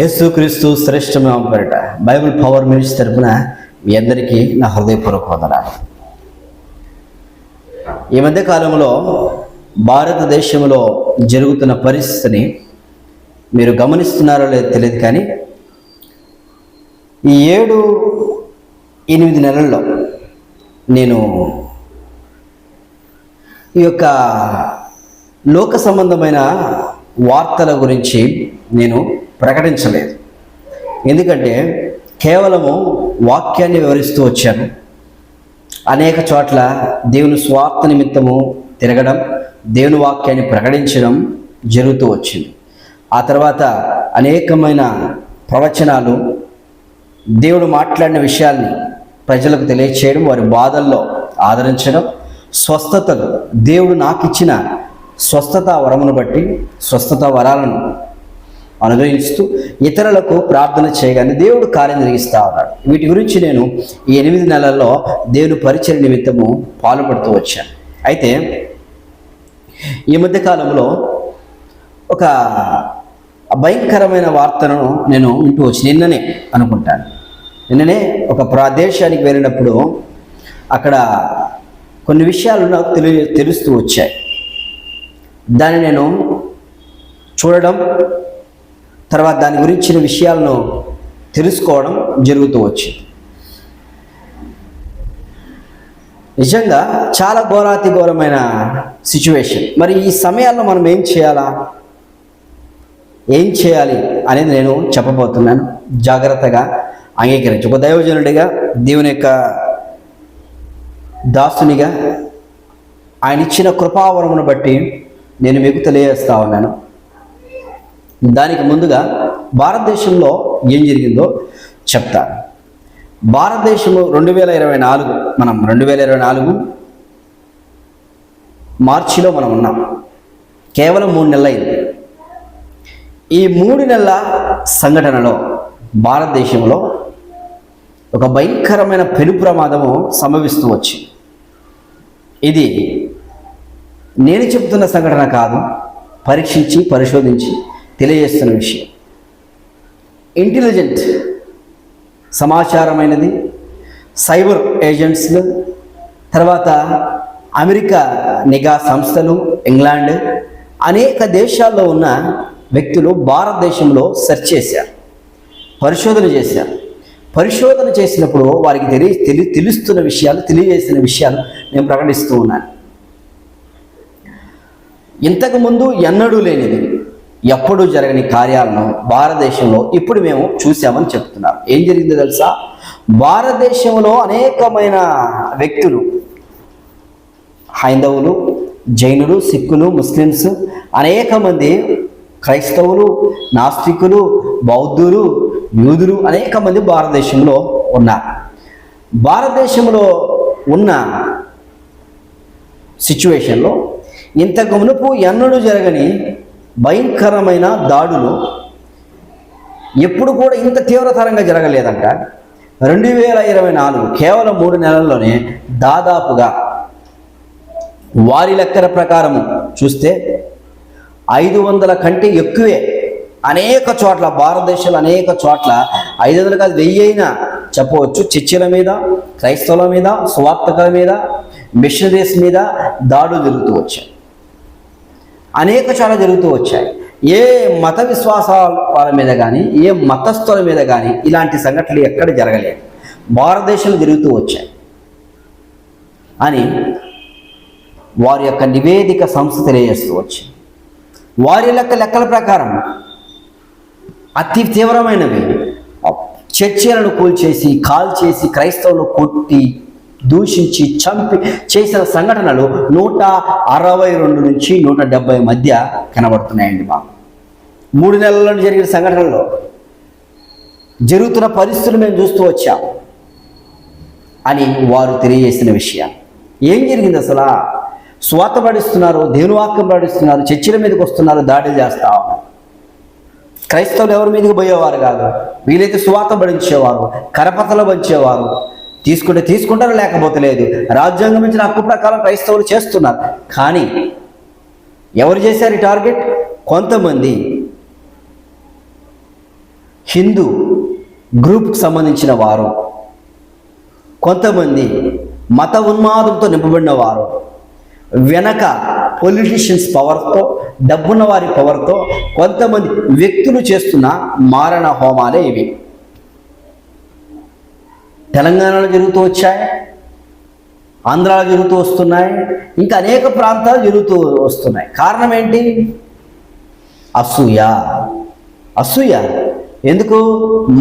యేసుక్రీస్తు శ్రేష్టమైన పేరిట బైబిల్ పవర్ మినిస్ట్రీ తరపున మీ అందరికీ నా హృదయపూర్వక వందనాలు. ఈ మధ్య కాలంలో భారతదేశంలో జరుగుతున్న పరిస్థితిని మీరు గమనిస్తున్నారో లేదో తెలియదు, కానీ ఈ 7-8 నెలల్లో నేను ఈ యొక్క లోక సంబంధమైన వార్తల గురించి నేను ప్రకటించలేదు. ఎందుకంటే కేవలము వాక్యాన్ని వివరిస్తూ వచ్చాను. అనేక చోట్ల దేవుని స్వార్థ నిమిత్తము తిరగడం, దేవుని వాక్యాన్ని ప్రకటించడం జరుగుతూ వచ్చింది. ఆ తర్వాత అనేకమైన ప్రవచనాలు, దేవుడు మాట్లాడిన విషయాల్ని ప్రజలకు తెలియచేయడం, వారి బాధల్లో ఆదరించడం, స్వస్థతలు, దేవుడు నాకు ఇచ్చిన స్వస్థత వరమును బట్టి స్వస్థత వరాలను అనుగ్రహిస్తూ ఇతరులకు ప్రార్థన చేయగానే దేవుడు కార్యం జరిగిస్తూ ఉన్నాడు. వీటి గురించి నేను ఈ 8 నెలల్లో దేవుని పరిచర్య నిమిత్తము పాల్పడుతూ వచ్చాను. అయితే ఈ మధ్య కాలంలో ఒక భయంకరమైన వార్తను నేను వింటూ వచ్చి నిన్ననే ఒక ప్రదేశానికి వెళ్ళినప్పుడు అక్కడ కొన్ని విషయాలు నాకు తెలుస్తూ వచ్చాయి. దాన్ని నేను చూడడం, తర్వాత దాని గురించిన విషయాలను తెలుసుకోవడం జరుగుతూ వచ్చింది. నిజంగా చాలా ఘోరాతి ఘోరమైన సిచ్యువేషన్. మరి ఈ సమయాల్లో మనం ఏం చేయాలి అనేది నేను చెప్పబోతున్నాను. జాగ్రత్తగా అంగీకరించి ఒక దైవజనుడిగా, దేవుని యొక్క దాసునిగా, ఆయన ఇచ్చిన కృపావరమును బట్టి నేను మీకు తెలియజేస్తా ఉన్నాను. దానికి ముందుగా భారతదేశంలో ఏం జరిగిందో చెప్తాను. భారతదేశంలో 2024 మనం 2024 మార్చిలో మనం ఉన్నాం. కేవలం 3 నెలలు అయింది. ఈ 3 నెలల సంఘటనలో భారతదేశంలో ఒక భయంకరమైన పెను ప్రమాదము సంభవిస్తూ వచ్చింది. ఇది నేను చెప్తున్న సంఘటన కాదు, పరీక్షించి పరిశోధించి తెలియజేస్తున్న విషయం. ఇంటెలిజెంట్ సమాచారమైనది, సైబర్ ఏజెంట్స్లు, తర్వాత అమెరికా నిఘా సంస్థలు, ఇంగ్లాండ్, అనేక దేశాల్లో ఉన్న వ్యక్తులు భారతదేశంలో సెర్చ్ చేశారు, పరిశోధన చేశారు. పరిశోధన చేసినప్పుడు వారికి తెలియజేసిన విషయాలు నేను ప్రకటిస్తూ ఉన్నాను. ఇంతకుముందు ఎన్నడూ లేనిది, ఎప్పుడూ జరగని కార్యాలను భారతదేశంలో ఇప్పుడు మేము చూసామని చెప్తున్నాం. ఏం జరిగిందో తెలుసా? భారతదేశంలో అనేకమైన వ్యక్తులు, హైందవులు, జైనులు, సిక్కులు, ముస్లిమ్స్, అనేక మంది క్రైస్తవులు, నాస్తికులు, బౌద్ధులు, యూదులు, అనేక మంది భారతదేశంలో ఉన్నారు. భారతదేశంలో ఉన్న సిచ్యువేషన్లో ఇంతకు మునుపు ఎన్నడూ జరగని భయంకరమైన దాడులు ఎప్పుడు కూడా ఇంత తీవ్రతరంగా జరగలేదంట. 2024 కేవలం 3 నెలల్లోనే దాదాపుగా వారి లెక్కల ప్రకారము చూస్తే 500 కంటే ఎక్కువే అనేక చోట్ల, భారతదేశంలో అనేక చోట్ల 500 కాదు 1000 అయినా చెప్పవచ్చు, చర్చిల మీద, క్రైస్తవుల మీద, సువార్తకుల మీద, మిషనరీస్ మీద దాడులు జరుగుతూ వచ్చాయి. అనేక చాలా జరుగుతూ వచ్చాయి. ఏ మత విశ్వాసాల వాళ్ళ మీద కానీ, ఏ మతస్థుల మీద కానీ ఇలాంటి సంఘటనలు ఎక్కడ జరగలేదు, భారతదేశంలో జరుగుతూ వచ్చాయి అని వారి యొక్క నివేదిక సంస్థ తెలియజేస్తూ వచ్చింది. వారి లెక్కల ప్రకారం అతి తీవ్రమైనవి, చర్చిలను కూల్చేసి, కాల్చేసి, క్రైస్తవులు కొట్టి, దూషించి, చంపి చేసిన సంఘటనలు 162 నుంచి 170 మధ్య కనబడుతున్నాయండి. మాకు 3 నెలల్లో జరిగిన సంఘటనలో జరుగుతున్న పరిస్థితులు మేము చూస్తూ వచ్చాం అని వారు తెలియజేసిన విషయం. ఏం జరిగింది అసలు? స్వార్థ పడిస్తున్నారు, దేవుని వాక్యం పడిస్తున్నారు, చర్చిల మీదకి వస్తున్నారు, దాడులు చేస్తా ఉన్నారు. క్రైస్తవులు ఎవరి మీదకి పోయేవారు కాదు, వీలైతే స్వార్థ పడించేవారు, కరపతలు పంచేవారు. తీసుకుంటారు, లేకపోతే లేదు. రాజ్యాంగం ఇచ్చిన హక్కు ప్రకారం క్రైస్తవులు చేస్తున్నారు. కానీ ఎవరు చేశారు ఈ టార్గెట్? కొంతమంది హిందూ గ్రూప్కి సంబంధించిన వారు, కొంతమంది మత ఉన్మాదంతో నింపబడిన వారు, వెనక పొలిటీషియన్స్ పవర్తో, డబ్బున్న వారి పవర్తో కొంతమంది వ్యక్తులు చేస్తున్న మారణ హోమాలే ఇవి. తెలంగాణలో జరుగుతూ వచ్చాయి, ఆంధ్రాలో జరుగుతూ వస్తున్నాయి, ఇంకా అనేక ప్రాంతాలు జరుగుతూ వస్తున్నాయి. కారణం ఏంటి? అసూయ. ఎందుకు?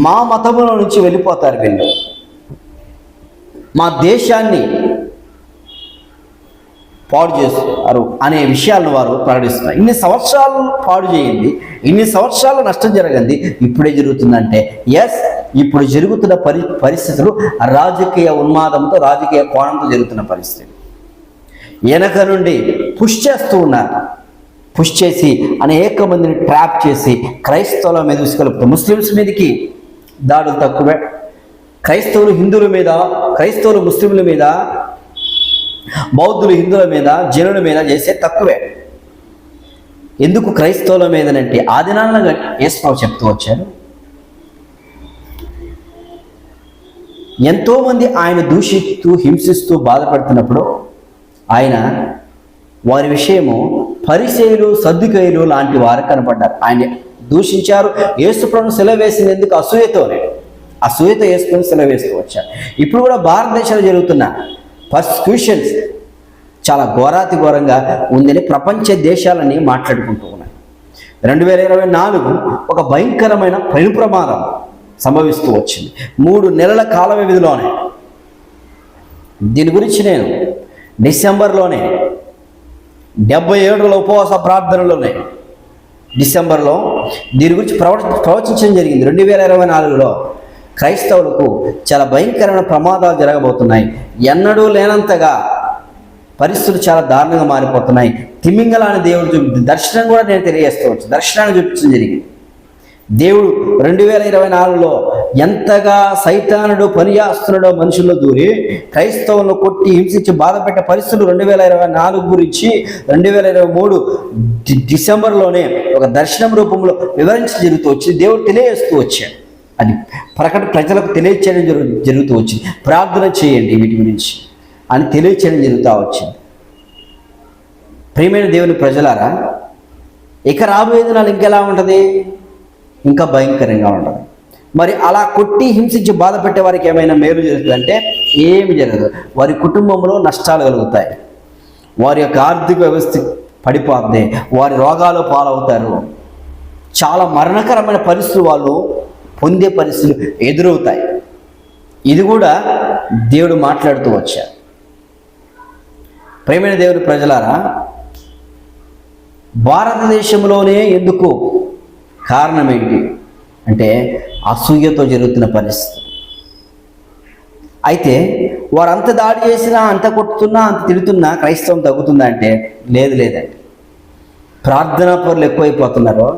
మా మతములో నుంచి వెళ్ళిపోతారు వీళ్ళు, మా దేశాన్ని పాడు చేస్తారు అనే విషయాలను వారు ప్రకటిస్తున్నారు. ఇన్ని సంవత్సరాలు పాడు చేయండి, ఇన్ని సంవత్సరాలు నష్టం జరగండి, ఇప్పుడే జరుగుతుందంటే ఇప్పుడు జరుగుతున్న పరిస్థితులు రాజకీయ ఉన్మాదంతో, రాజకీయ కోణంతో జరుగుతున్న పరిస్థితి. వెనక నుండి పుష్ చేస్తూ ఉన్నారు. పుష్ చేసి అనేక మందిని ట్రాప్ చేసి క్రైస్తవుల మీద ఉసుకొలుపుతారు. ముస్లిమ్స్ మీదకి దాడులు తక్కువే, క్రైస్తవులు హిందువుల మీద, క్రైస్తవులు ముస్లింల మీద, బౌద్ధులు హిందువుల మీద, జనుల మీద చేసే తక్కువే. ఎందుకు క్రైస్తవుల మీదనంటే ఆ దినాల్లో యేసుప్రభు చెప్తూ వచ్చారు, ఎంతోమంది ఆయన దూషిస్తూ హింసిస్తూ బాధపడుతున్నప్పుడు ఆయన వారి విషయము పరిసయ్యులు, సద్దుకయ్యులు లాంటి వారు కనపడ్డారు. ఆయన దూషించారు. యేసుప్రభును సెలవు వేసింది ఎందుకు? అసూయతో యేసుప్రభును సెలవు వేస్తూ వచ్చారు. ఇప్పుడు కూడా భారతదేశంలో జరుగుతున్న పర్సిక్యూషన్స్ చాలా ఘోరాతి ఘోరంగా ఉందని ప్రపంచ దేశాలని మాట్లాడుకుంటూ ఉన్నాయి. 2024 ఒక భయంకరమైన పెను ప్రమాదం సంభవిస్తూ వచ్చింది 3 నెలల కాల వ్యవధిలోనే. దీని గురించి నేను డిసెంబర్లోనే 77 ఉపవాస ప్రార్థనలోనే డిసెంబర్లో దీని గురించి ప్రవచించడం జరిగింది. 2024లో క్రైస్తవులకు చాలా భయంకరమైన ప్రమాదాలు జరగబోతున్నాయి. ఎన్నడూ లేనంతగా పరిస్థితులు చాలా దారుణంగా మారిపోతున్నాయి. తిమింగలాన్ని దేవుడు దర్శనం కూడా నేను తెలియజేసుకోవచ్చు. దర్శనాన్ని చూపించడం జరిగింది. దేవుడు 2024లో ఎంతగా సైతానుడు పనిచేస్తున్నాడో మనుషుల్లో దూరి క్రైస్తవులను కొట్టి హింసించి బాధపెట్టే పరిస్థితులు 2024 గురించి 2023 డిసెంబర్లోనే ఒక దర్శనం రూపంలో వివరించి జరుగుతూ వచ్చింది. దేవుడు తెలియజేస్తూ వచ్చాడు. అది ప్రజలకు తెలియచేయడం జరుగుతూ వచ్చింది. ప్రార్థన చేయండి వీటి గురించి అని తెలియచేయడం జరుగుతూ వచ్చింది. ప్రియమైన దేవుని ప్రజలారా, ఇక రాబోయే దినాలు ఇంకెలా ఉంటుంది? ఇంకా భయంకరంగా ఉంటుంది. మరి అలా కొట్టి హింసించి బాధ పెట్టే వారికి ఏమైనా మేలు జరుగుతుందంటే ఏమి జరగదు. వారి కుటుంబంలో నష్టాలు కలుగుతాయి, వారి యొక్క ఆర్థిక వ్యవస్థ పడిపోతుంది, వారి రోగాలు పాలవుతారు, చాలా మరణకరమైన పరిస్థితులు వాళ్ళు పొందే పరిస్థితులు ఎదురవుతాయి. ఇది కూడా దేవుడు మాట్లాడుతూ వచ్చారు. ప్రియమైన దేవుని ప్రజలారా, భారతదేశంలోనే ఎందుకు? కారణం ఏంటి అంటే అసూయతో జరుగుతున్న పరిస్థితి. అయితే వారు అంత దాడి చేసినా, అంత కొట్టుతున్నా, అంత తిడుతున్నా క్రైస్తవం తగ్గుతుందా అంటే లేదండి. ప్రార్థనా పరులు ఎక్కువైపోతున్నారు,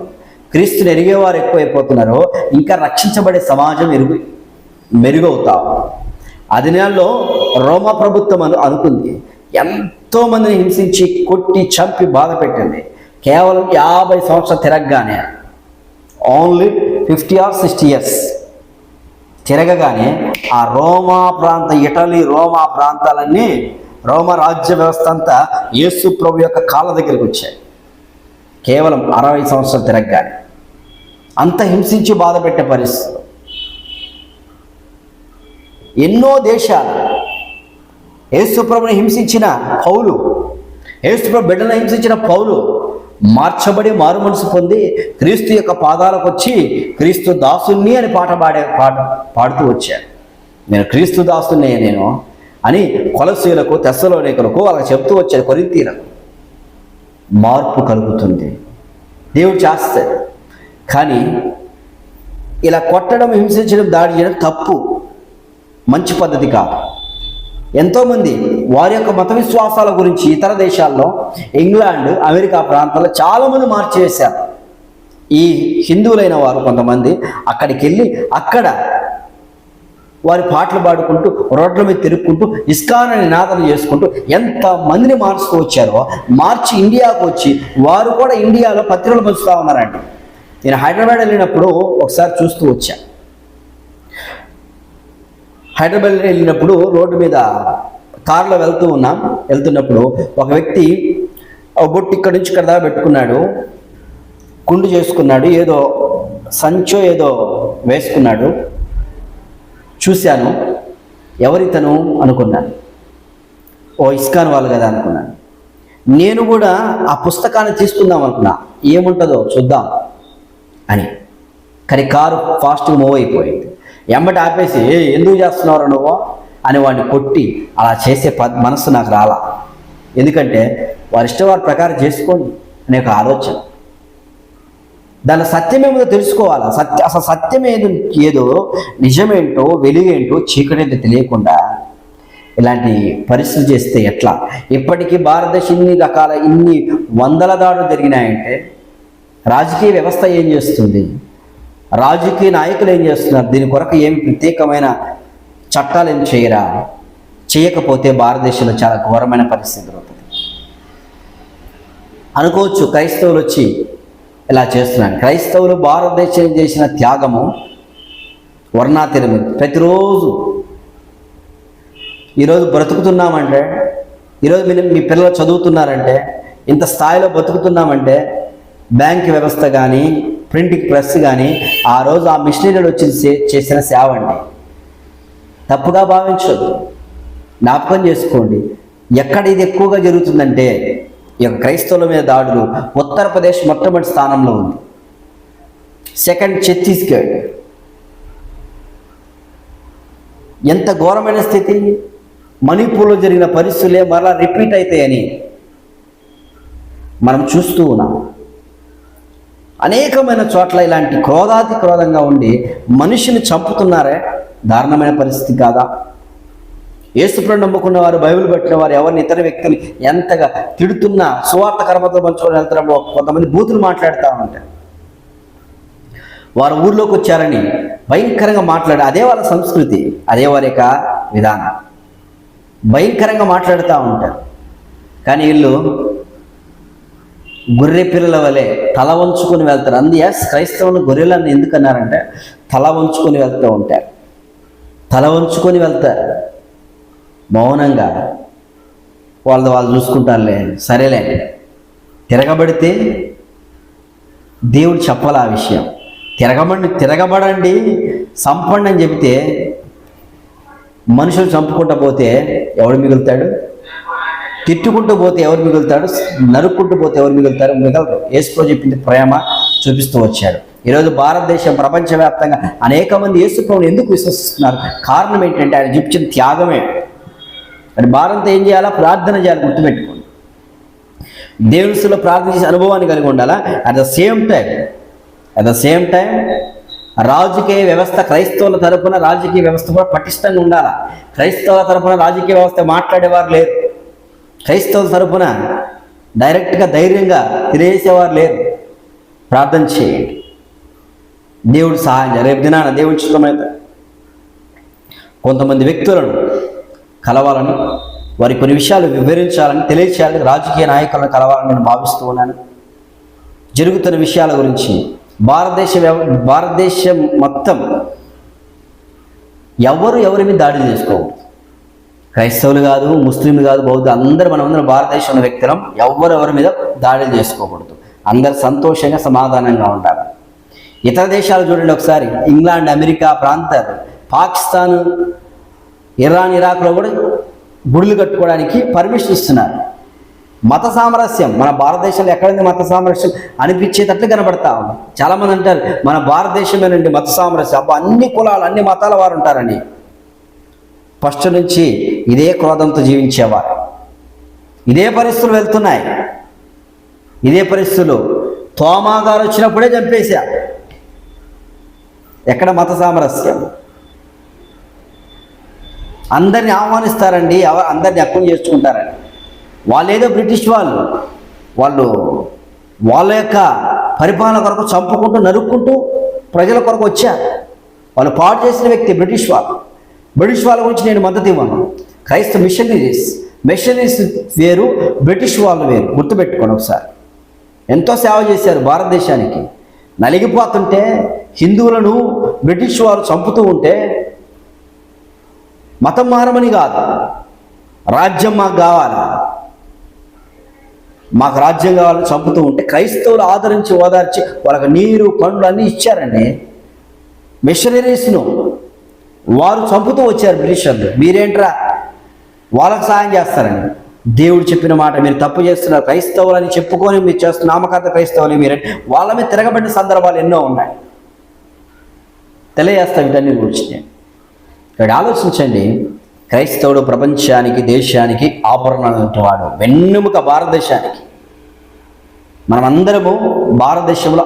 క్రీస్తుని ఎరిగేవారు ఎక్కువైపోతున్నారు, ఇంకా రక్షించబడే సమాజం మెరుగవుతాం. ఆ దినాల్లో రోమా ప్రభుత్వం అనుకుంది, ఎంతోమందిని హింసించి కొట్టి చంపి బాధ పెట్టింది. కేవలం 50 సంవత్సరాలు తిరగగానే, ఓన్లీ 50 or 60 years తిరగగానే ఆ రోమా ప్రాంత, ఇటలీ రోమా ప్రాంతాలన్నీ, రోమా రాజ్య వ్యవస్థ అంతా యేసు ప్రభు యొక్క కాళ్ళ దగ్గరికి వచ్చాయి. కేవలం 60 సంవత్సరాలు తిరగగానే అంత హింసించి బాధ పెట్టే పరిస్థితి. ఎన్నో దేశాలు యేసు ప్రభుని హింసించిన పౌలు, యేసు ప్రభు బిడ్డను హింసించిన పౌలు మార్చబడి మారు మనసు పొంది క్రీస్తు యొక్క పాదాలకు వచ్చి క్రీస్తు దాసుని అని పాడుతూ వచ్చాడు. నేను క్రీస్తు దాసునే నేను అని కొలసీలకు, తెస్సలోనికలకు అలా చెప్తూ వచ్చాడు. కొరింథీయులకు మార్పు కలుగుతుంది, దేవుడు చేస్తాడు. కానీ ఇలా కొట్టడం, హింసించడం, దాడి చేయడం తప్పు, మంచి పద్ధతి కాదు. ఎంతోమంది వారి యొక్క మత విశ్వాసాల గురించి ఇతర దేశాల్లో, ఇంగ్లాండ్, అమెరికా ప్రాంతాల్లో చాలామంది మార్చివేశారు. ఈ హిందువులైన వారు కొంతమంది అక్కడికి వెళ్ళి అక్కడ వారి పాటలు పాడుకుంటూ, రోడ్ల మీద తిరుగుకుంటూ, ఇస్కాన్ నినాదన చేసుకుంటూ ఎంతమందిని మార్చుతూ వచ్చారో, మార్చి ఇండియాకు వచ్చి వారు కూడా ఇండియాలో పత్రికలు పంచుతూ ఉన్నారండి. నేను హైదరాబాద్ వెళ్ళినప్పుడు ఒకసారి చూస్తూ వచ్చా. హైదరాబాద్ వెళ్ళినప్పుడు రోడ్డు మీద కారులో వెళ్తున్నప్పుడు ఒక వ్యక్తి బొట్టు ఇక్కడి నుంచి ఇక్కడ దాకా పెట్టుకున్నాడు, కుండు చేసుకున్నాడు, ఏదో సంచో ఏదో వేసుకున్నాడు. చూశాను, ఎవరితను అనుకున్నాను. ఓ ఇస్కాన్ వాళ్ళు కదా అనుకున్నాను. నేను కూడా ఆ పుస్తకాన్ని తీసుకుందాం అనుకున్నా, ఏముంటుందో చూద్దాం అని. కానీ కారు ఫాస్ట్గా మూవ్ అయిపోయింది. ఎమ్మటి ఆపేసి ఎందుకు చేస్తున్నావు నువ్వు అని వాడిని కొట్టి అలా చేసే మనసు నాకు రాలా. ఎందుకంటే వారి ఇష్టం వారి ప్రకారం చేసుకోండి అనే ఒక ఆలోచన. దాని సత్యమేమో తెలుసుకోవాలా. అసలు సత్యం ఏదో నిజమేంటో వెలుగేంటో చీకటేంటో తెలియకుండా ఇలాంటి పరిస్థితులు చేస్తే ఎట్లా? ఇప్పటికీ భారతదేశం ఇన్ని వందల దాడులు జరిగినాయంటే రాజకీయ వ్యవస్థ ఏం చేస్తుంది, రాజకీయ నాయకులు ఏం చేస్తున్నారు, దీని కొరకు ఏమి ప్రత్యేకమైన చట్టాలు ఏం చేయరా? చేయకపోతే భారతదేశంలో చాలా ఘోరమైన పరిస్థితి అవుతుంది. అనుకోవచ్చు క్రైస్తవులు వచ్చి ఇలా చేస్తున్నాను. క్రైస్తవులు భారతదేశం చేసిన త్యాగము వర్ణాతీతం. ప్రతిరోజు ఈరోజు బ్రతుకుతున్నామంటే, ఈరోజు మీ పిల్లలు చదువుతున్నారంటే, ఇంత స్థాయిలో బతుకుతున్నామంటే బ్యాంక్ వ్యవస్థ కానీ ప్రింటింగ్ ప్రెస్ కానీ ఆ రోజు ఆ మిషనరీలు వచ్చి చేసిన సేవ అండి. తప్పుగా భావించొద్దు, జ్ఞాపకం చేసుకోండి. ఎక్కడ ఇది ఎక్కువగా జరుగుతుందంటే ఈ యొక్క క్రైస్తవుల మీద దాడులు ఉత్తరప్రదేశ్ మొట్టమొదటి స్థానంలో ఉంది, సెకండ్ ఛత్తీస్గఢ్. ఎంత ఘోరమైన స్థితి! మణిపూర్లో జరిగిన పరిస్థితులే మరలా రిపీట్ అవుతాయని మనం చూస్తూ ఉన్నాం. అనేకమైన చోట్ల ఇలాంటి క్రోధాతి క్రోధంగా ఉండి మనిషిని చంపుతున్నారే, దారుణమైన పరిస్థితి కాదా? యేసుప్రభువుని నమ్ముకున్న వారు, బైబిల్ పట్టిన వారు ఎవరిని ఇతర వ్యక్తులు ఎంతగా తిడుతున్నా సువార్త కర్మతో పంచుకొని వెళ్తారో కొంతమంది బూతులు మాట్లాడుతూ ఉంటారు. వారు ఊర్లోకి వచ్చారని భయంకరంగా మాట్లాడే అదే వాళ్ళ సంస్కృతి, అదే వారి యొక్క విధానం. భయంకరంగా మాట్లాడుతూ ఉంటారు. కానీ వీళ్ళు గొర్రె పిల్లల వలె తల వంచుకొని వెళ్తారు. క్రైస్తవులు గొర్రెలను ఎందుకు అన్నారంటే తల వంచుకొని వెళ్తూ ఉంటారు. తల వంచుకొని వెళ్తారు మౌనంగా. వాళ్ళు చూసుకుంటారులే, సరేలే. తిరగబడితే దేవుడు చెప్పాలి ఆ విషయం. తిరగబడండి, చంపండి అని చెబితే మనుషులు చంపుకుంటూ పోతే ఎవడు మిగులుతాడు? తిట్టుకుంటూ పోతే ఎవరు మిగులుతాడు? నరుక్కుంటూ పోతే ఎవరు మిగులుతారు? మిగలరు. యేసుప్రభువు చెప్పింది ప్రేమ చూపిస్తూ వచ్చాడు. ఈరోజు భారతదేశం ప్రపంచవ్యాప్తంగా అనేక మంది యేసుప్రభువుని ఎందుకు విశ్వసిస్తున్నారు? కారణం ఏంటంటే ఆయన చూపించిన త్యాగమే. మరి భారత ఏం చేయాలా? ప్రార్థన చేయాలి. గుర్తుపెట్టుకోండి, దేవునిలో ప్రార్థన చేసే అనుభవాన్ని కలిగి ఉండాలా. అట్ ద సేమ్ టైం రాజకీయ వ్యవస్థ, క్రైస్తవుల తరపున రాజకీయ వ్యవస్థ కూడా పటిష్టంగా ఉండాలా. క్రైస్తవుల తరపున రాజకీయ వ్యవస్థ మాట్లాడేవారు లేరు. క్రైస్తవుల తరపున డైరెక్ట్గా ధైర్యంగా తెలియజేసేవారు లేరు. ప్రార్థన చేయండి, దేవుడు సహాయం. రేపు దినాన దేవుడి చిత్తమైతే కొంతమంది వ్యక్తులను కలవాలని, వారి కొన్ని విషయాలు వివరించాలని, తెలియచేయాలని, రాజకీయ నాయకులను కలవాలని నేను భావిస్తూ ఉన్నాను. జరుగుతున్న విషయాల గురించి భారతదేశం మొత్తం ఎవరి మీద దాడి చేసుకోకూడదు. క్రైస్తవులు కాదు, ముస్లింలు కాదు, బౌద్ధులు, మనమందరం భారతదేశంలో వ్యక్తులం. ఎవరి మీద దాడులు చేసుకోకూడదు. అందరు సంతోషంగా సమాధానంగా ఉండాలి. ఇతర దేశాలు చూడండి ఒకసారి, ఇంగ్లాండ్, అమెరికా ప్రాంతాలు, పాకిస్తాన్, ఇరాన్, ఇరాక్లో కూడా గుడులు కట్టుకోవడానికి పర్మిషన్ ఇస్తున్నారు. మత సామరస్యం మన భారతదేశంలో ఎక్కడుంది మత సామరస్యం అనిపించేటట్లు కనబడతా ఉంది. చాలామంది అంటారు మన భారతదేశమేనండి మత సామరస్యం, అబ్బా అన్ని కులాలు అన్ని మతాల వారు ఉంటారని. ఫస్ట్ నుంచి ఇదే క్రోధంతో జీవించేవారు. ఇదే పరిస్థితులు వెళ్తున్నాయి. ఇదే పరిస్థితులు తోమా గారు వచ్చినప్పుడే చంపేశా. ఎక్కడ మత సామరస్యం? అందరిని ఆహ్వానిస్తారండి, అందరినీ అక్కువ చేసుకుంటారండి. వాళ్ళేదో బ్రిటిష్ వాళ్ళు వాళ్ళ యొక్క పరిపాలన కొరకు చంపుకుంటూ నరుక్కుంటూ ప్రజల కొరకు వచ్చారు. వాళ్ళు పాడు చేసిన వ్యక్తి బ్రిటిష్ వాళ్ళ గురించి నేను మద్దతు ఇవ్వను. క్రైస్తవ మిషనరీస్ వేరు, బ్రిటిష్ వాళ్ళు వేరు. గుర్తుపెట్టుకోండి ఒకసారి. ఎంతో సేవ చేశారు భారతదేశానికి. నలిగిపోతుంటే, హిందువులను బ్రిటిష్ వారు చంపుతూ ఉంటే మతం మారమని కాదు, రాజ్యం మాకు కావాలి, మాకు రాజ్యం కావాలని చంపుతూ ఉంటే క్రైస్తవులు ఆదరించి ఓదార్చి వాళ్ళకి నీరు పండ్లు అన్నీ ఇచ్చారండి. మిషనరీస్ను వారు చంపుతూ వచ్చారు బ్రిటిషర్లు. మీరేంట్రా వాళ్ళకు సాయం చేస్తారని. దేవుడు చెప్పిన మాట, మీరు తప్పు చేస్తున్నారు, క్రైస్తవులని చెప్పుకొని మీరు చేస్తున్న నామకార్థ క్రైస్తవులు మీరే, వాళ్ళ మీద తిరగబడిన సందర్భాలు ఎన్నో ఉన్నాయి. తెలియజేస్తాం వీటన్ని గురించి. ఇక్కడ ఆలోచించండి, క్రైస్తవుడు ప్రపంచానికి, దేశానికి ఆభరణం వాడు, వెన్నెముక భారతదేశానికి. మనమందరము భారతదేశంలో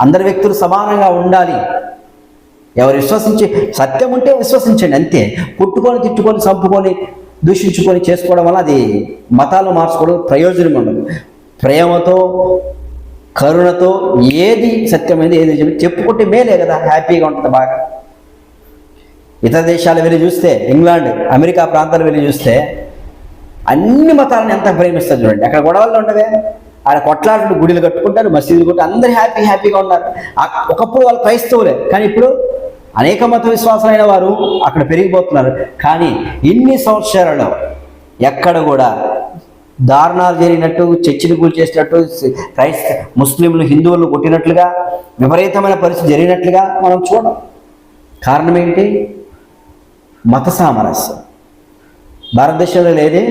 అందరి వ్యక్తులు సమానంగా ఉండాలి. ఎవరు విశ్వసించి సత్యం ఉంటే విశ్వసించండి, అంతే. కొట్టుకొని, తిట్టుకొని, చంపుకొని, దూషించుకొని చేసుకోవడం వల్ల అది మతాలు మార్చుకోవడం ప్రయోజనం ఉండదు. ప్రేమతో, కరుణతో ఏది సత్యమైనది, ఏది చెప్పుకుంటే మేలే కదా, హ్యాపీగా ఉంటుంది బాగా. ఇతర దేశాలు వెళ్ళి చూస్తే, ఇంగ్లాండ్, అమెరికా ప్రాంతాలు వెళ్ళి చూస్తే అన్ని మతాలను ఎంత ప్రేమిస్తారు చూడండి. అక్కడ గొడవలు ఉండవే, ఆయన కొట్లాటలు, గుడిలు కట్టుకుంటారు, మసీదులు కొట్టి అందరూ హ్యాపీగా ఉన్నారు. ఒకప్పుడు వాళ్ళు క్రైస్తవులే, కానీ ఇప్పుడు అనేక మత విశ్వాసాలైన వారు అక్కడ పెరిగిపోతున్నారు. కానీ ఇన్ని సంవత్సరాలలో ఎక్కడ కూడా దారుణాలు జరిగినట్టు, చర్చిని కూల్ చేసినట్టు, ముస్లింలు హిందువులను కొట్టినట్లుగా, విపరీతమైన పరిస్థితి జరిగినట్లుగా మనం చూడం. కారణం ఏంటి? మత సామరస్యం. భారతదేశంలో లేదే.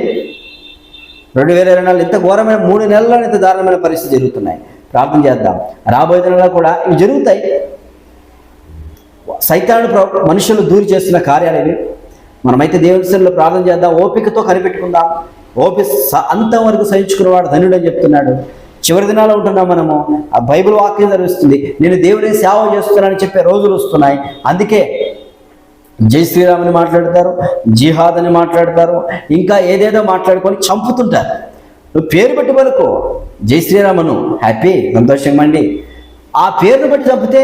2024 ఇంత ఘోరమైన 3 నెలల్లో ఇంత దారుణమైన పరిస్థితి జరుగుతున్నాయి. ప్రార్థన చేద్దాం, రాబోయే నెలలో కూడా ఇవి జరుగుతాయి. సైతాను మనుషులు దూరి చేస్తున్న కార్యాలు ఇవి. మనమైతే దేవుని సన్నిధిలో ప్రార్థన చేద్దాం, ఓపికతో కనిపెట్టుకుందాం. అంతవరకు సహించుకున్నవాడు ధన్యుడు అని చెప్తున్నాడు. చివరి దినాల్లో ఉంటున్నాం మనము. ఆ బైబిల్ వాక్యం జరుగుతుంది, నేను దేవుని సేవ చేస్తున్నానని చెప్పే రోజులు వస్తున్నాయి. అందుకే జై శ్రీరామ్ అని మాట్లాడతారు, జిహాద్ అని మాట్లాడతారు, ఇంకా ఏదేదో మాట్లాడుకొని చంపుతుంటారు. నువ్వు పేరు పెట్టి పలుకో, జై శ్రీరామను, హ్యాపీ, సంతోషంగా అండి. ఆ పేరును బట్టి చంపితే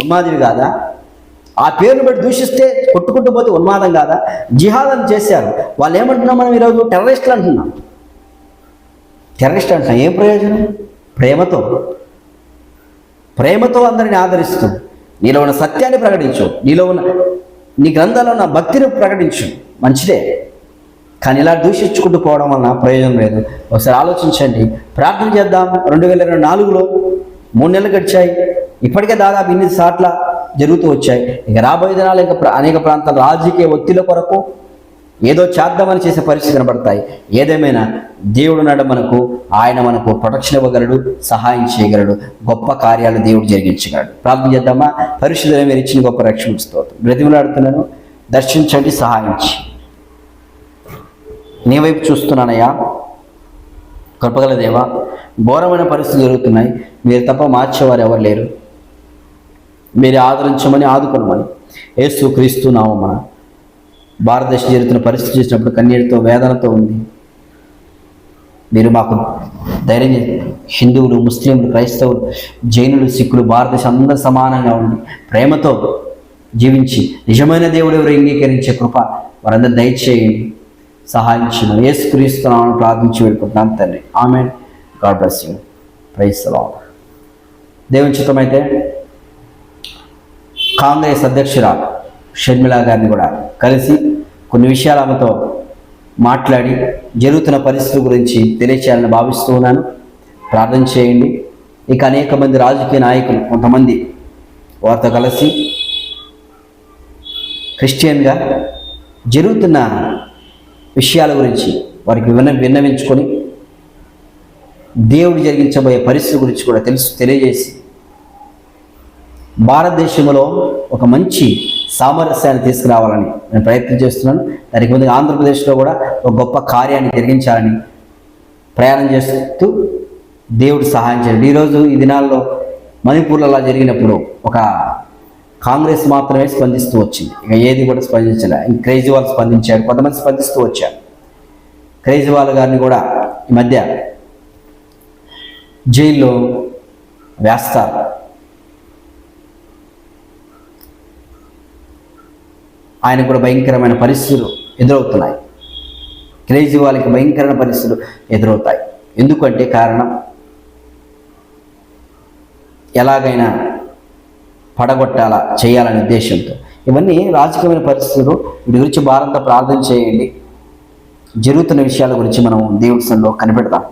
ఉన్మాదివి కాదా? ఆ పేరును బట్టి దూషిస్తే, కొట్టుకుంటూ పోతే ఉన్మాదం కాదా? జిహాద్ అని చేశారు. వాళ్ళు ఏమంటున్నాం మనం ఈరోజు? టెర్రరిస్టులు అంటున్నాం. టెర్రరిస్ట్ అంటున్నాం. ఏం ప్రయోజనం? ప్రేమతో అందరిని ఆదరిస్తూ, నీలో ఉన్న సత్యాన్ని ప్రకటించు, నీ గ్రంథాల్లో ఉన్న భక్తిని ప్రకటించు, మంచిదే. కానీ ఇలా దూషించుకుంటూ పోవడం వలన ప్రయోజనం లేదు. ఒకసారి ఆలోచించండి, ప్రార్థన చేద్దాం. 2024లో 3 నెలలు గడిచాయి, ఇప్పటికే దాదాపు 8 సార్లు జరుగుతూ వచ్చాయి. ఇక రాబోయే దినాలు ఇంకా అనేక ప్రాంతాలు రాజకీయ ఒత్తిళ్ల కొరకు ఏదో చేద్దామని చేసే పరిస్థితి కనబడతాయి. ఏదేమైనా దేవుడు నాడు ఆయన మనకు ప్రొటెక్షన్ ఇవ్వగలడు, సహాయం చేయగలడు, గొప్ప కార్యాలు దేవుడు జరిగించగలడు. ప్రార్థన చేద్దామా? పరిశుద్ధుల మీరు ఇచ్చిన గొప్ప రక్షణ స్తోత్రం, బ్రతిమలాడుతున్నాను, దర్శించండి, సహాయించి. నీ వైపు చూస్తున్నానయ్యా, కృపగల దేవా. ఘోరమైన పరిస్థితులు జరుగుతున్నాయి, మీరు తప్ప మార్చేవారు ఎవరు లేరు. మీరు ఆదరించమని, ఆదుకోమని యేసు క్రీస్తు నామమున. భారతదేశం జరుగుతున్న పరిస్థితి చూసినప్పుడు కన్నీటితో, వేదనతో ఉంది. మీరు మాకు ధైర్యం, హిందువులు, ముస్లింలు, క్రైస్తవులు, జైనులు, సిక్కులు, భారతదేశం అందరూ సమానంగా ఉండి ప్రేమతో జీవించి నిజమైన దేవుడు ఎవరు అంగీకరించే కృప వారందరూ దయచేయండి, సహాయం చేయమని యేసుక్రీస్తు నామమున ప్రార్థించి వేడుకుంటున్నాం తండ్రి. ఆమేన్. God bless you. Praise the Lord. దేవుని చిత్తమైతే కాంగ్రెస్ అధ్యక్షురాలు షర్మిల గారిని కూడా కలిసి కొన్ని విషయాలు ఆమెతో మాట్లాడి జరుగుతున్న పరిస్థితుల గురించి తెలియచేయాలని భావిస్తూ ఉన్నాను. ప్రార్థన చేయండి. ఇక అనేక మంది రాజకీయ నాయకులు కొంతమంది వారితో కలిసి క్రిస్టియన్గా జరుగుతున్న విషయాల గురించి వారికి విన్నవించుకొని దేవుడు జరిగించబోయే పరిస్థితుల గురించి కూడా తెలియజేసి భారతదేశంలో ఒక మంచి సామరస్యాన్ని తీసుకురావాలని నేను ప్రయత్నం చేస్తున్నాను. దానికి ముందుగా ఆంధ్రప్రదేశ్లో కూడా ఒక గొప్ప కార్యాన్ని జరిగించాలని ప్రయాణం చేస్తూ దేవుడు సహాయం చేయండి. ఈరోజు ఈ దినాల్లో మణిపూర్లో అలా జరిగినప్పుడు ఒక కాంగ్రెస్ మాత్రమే స్పందిస్తూ వచ్చింది, ఇక ఏది కూడా స్పందించలే. కేజ్రీవాల్ స్పందించాడు, కొంతమంది స్పందిస్తూ వచ్చారు. కేజ్రీవాల్ గారిని కూడా ఈ మధ్య జైల్లో వేస్తారు. ఆయనకు కూడా భయంకరమైన పరిస్థితులు ఎదురవుతున్నాయి. కేజ్రీవాల్కి భయంకరమైన పరిస్థితులు ఎదురవుతాయి. ఎందుకంటే కారణం ఎలాగైనా పడగొట్టాలా చేయాలనే ఉద్దేశంతో. ఇవన్నీ రాజకీయమైన పరిస్థితులు. వీటి గురించి భారత ప్రార్థన చేయండి. జరుగుతున్న విషయాల గురించి మనం దేవుడి సన్నిధిలో కనిపెడతాం.